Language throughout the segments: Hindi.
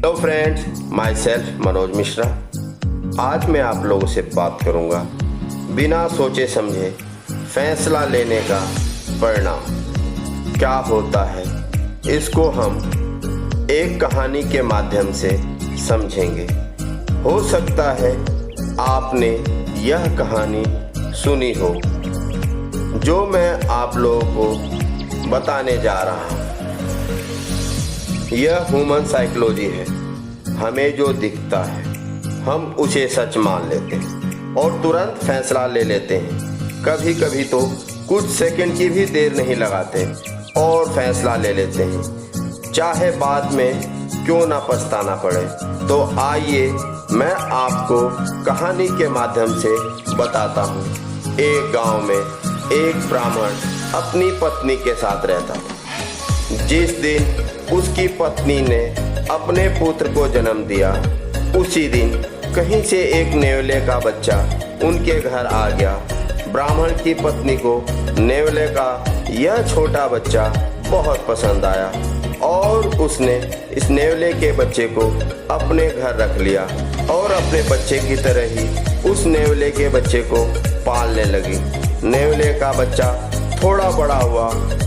Hello friends, my self Manoj Mishra. आज मैं आप लोगों से बात करूंगा बिना सोचे समझे फैसला लेने का परिणाम क्या होता है। इसको हम एक कहानी के माध्यम से समझेंगे। हो सकता है आपने यह कहानी सुनी हो जो मैं आप लोगों को बताने जा रहा हूँ। यह ह्यूमन साइकोलॉजी है। हमें जो दिखता है हम उसे सच मान लेते हैं और तुरंत फैसला ले लेते हैं। कभी कभी तो कुछ सेकंड की भी देर नहीं लगाते और फैसला ले लेते हैं, चाहे बाद में क्यों ना पछताना पड़े। तो आइए मैं आपको कहानी के माध्यम से बताता हूँ। एक गांव में एक ब्राह्मण अपनी पत्नी के साथ रहता था। जिस दिन उसकी पत्नी ने अपने पुत्र को जन्म दिया, उसी दिन कहीं से एक नेवले का बच्चा उनके घर आ गया। ब्राह्मण की पत्नी को नेवले का यह छोटा बच्चा बहुत पसंद आया और उसने इस नेवले के बच्चे को अपने घर रख लिया और अपने बच्चे की तरह ही उस नेवले के बच्चे को पालने लगी। नेवले का बच्चा थोड़ा बड़ा हुआ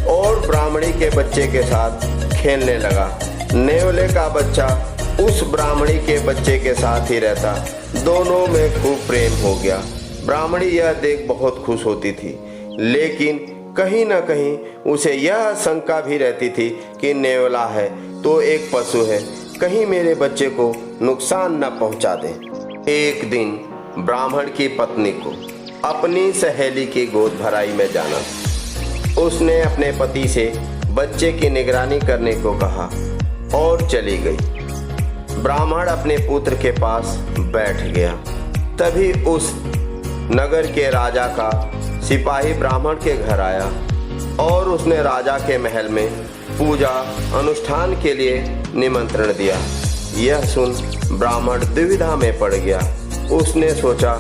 और ब्राह्मणी के बच्चे के साथ खेलने लगा। नेवले का बच्चा उस ब्राह्मणी के बच्चे के साथ ही रहता। दोनों में खूब प्रेम हो गया। ब्राह्मणी यह देख बहुत खुश होती थी, लेकिन कहीं न कहीं उसे यह शंका भी रहती थी कि नेवला है तो एक पशु है, कहीं मेरे बच्चे को नुकसान न पहुंचा दे। एक दिन ब्राह्मण की पत्नी को अपनी सहेली की गोद भराई में जाना। उसने अपने पति से बच्चे की निगरानी करने को कहा और चली गई। ब्राह्मण अपने पुत्र के पास बैठ गया। तभी उस नगर के राजा का सिपाही ब्राह्मण के घर आया और उसने राजा के महल में पूजा अनुष्ठान के लिए निमंत्रण दिया। यह सुन ब्राह्मण दुविधा में पड़ गया। उसने सोचा,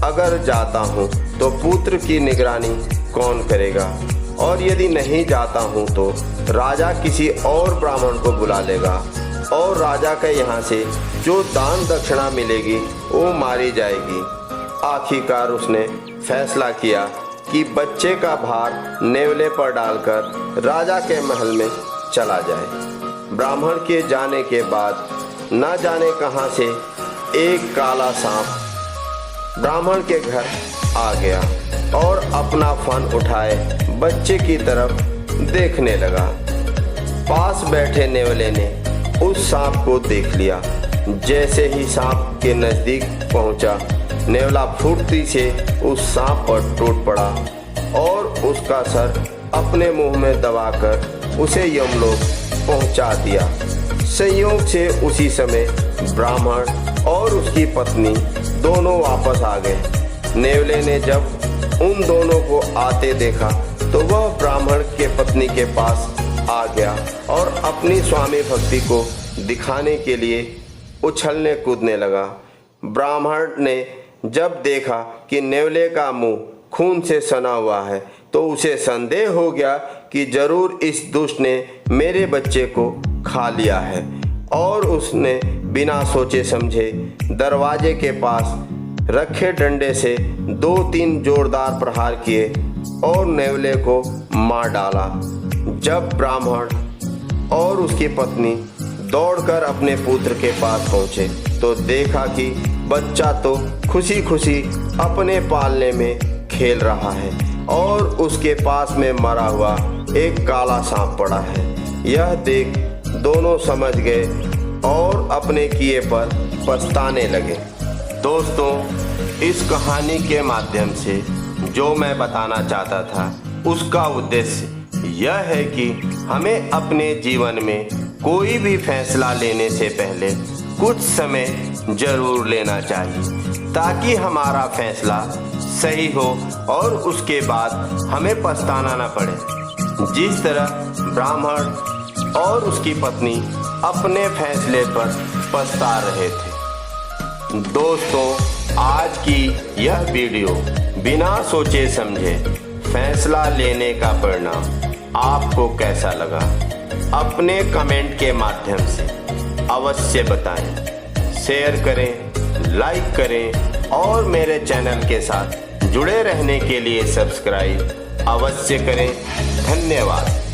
अगर जाता हूँ तो पुत्र की निगरानी कौन करेगा, और यदि नहीं जाता हूँ तो राजा किसी और ब्राह्मण को बुला लेगा और राजा के यहाँ से जो दान दक्षिणा मिलेगी वो मारी जाएगी। आखिरकार उसने फैसला किया कि बच्चे का भार नेवले पर डालकर राजा के महल में चला जाए। ब्राह्मण के जाने के बाद न जाने कहाँ से एक काला सांप ब्राह्मण के घर आ गया और अपना फन उठाए बच्चे की तरफ देखने लगा। पास बैठे नेवले ने उस सांप को देख लिया। जैसे ही सांप के नजदीक पहुंचा, नेवला फुर्ती से उस सांप पर टूट पड़ा और उसका सर अपने मुंह में दबाकर उसे यमलोक पहुंचा दिया। संयोग से उसी समय ब्राह्मण और उसकी पत्नी दोनों वापस आ गए। नेवले ने जब उन दोनों को आते देखा तो वह ब्राह्मण के पत्नी के पास आ गया और अपनी स्वामी भक्ति को दिखाने के लिए उछलने कूदने लगा। ब्राह्मण ने जब देखा कि नेवले का मुंह खून से सना हुआ है तो उसे संदेह हो गया कि जरूर इस दुष्ट ने मेरे बच्चे को खा लिया है, और उसने बिना सोचे समझे दरवाजे के पास रखे डंडे से 2-3 जोरदार प्रहार किए और नेवले को मार डाला। जब ब्राह्मण और उसकी पत्नी दौड़कर अपने पुत्र के पास पहुंचे तो देखा कि बच्चा तो खुशी खुशी अपने पालने में खेल रहा है और उसके पास में मरा हुआ एक काला सांप पड़ा है। यह देख दोनों समझ गए और अपने किए पर पछताने लगे। दोस्तों, इस कहानी के माध्यम से जो मैं बताना चाहता था उसका उद्देश्य यह है कि हमें अपने जीवन में कोई भी फैसला लेने से पहले कुछ समय जरूर लेना चाहिए ताकि हमारा फैसला सही हो और उसके बाद हमें पछताना न पड़े। जिस तरह ब्राह्मण और उसकी पत्नी अपने फैसले पर पछता रहे थे। दोस्तों, आज की यह वीडियो बिना सोचे समझे फैसला लेने का परिणाम आपको कैसा लगा? अपने कमेंट के माध्यम से अवश्य बताएं, शेयर करें, लाइक करें और मेरे चैनल के साथ जुड़े रहने के लिए सब्सक्राइब अवश्य करें। धन्यवाद।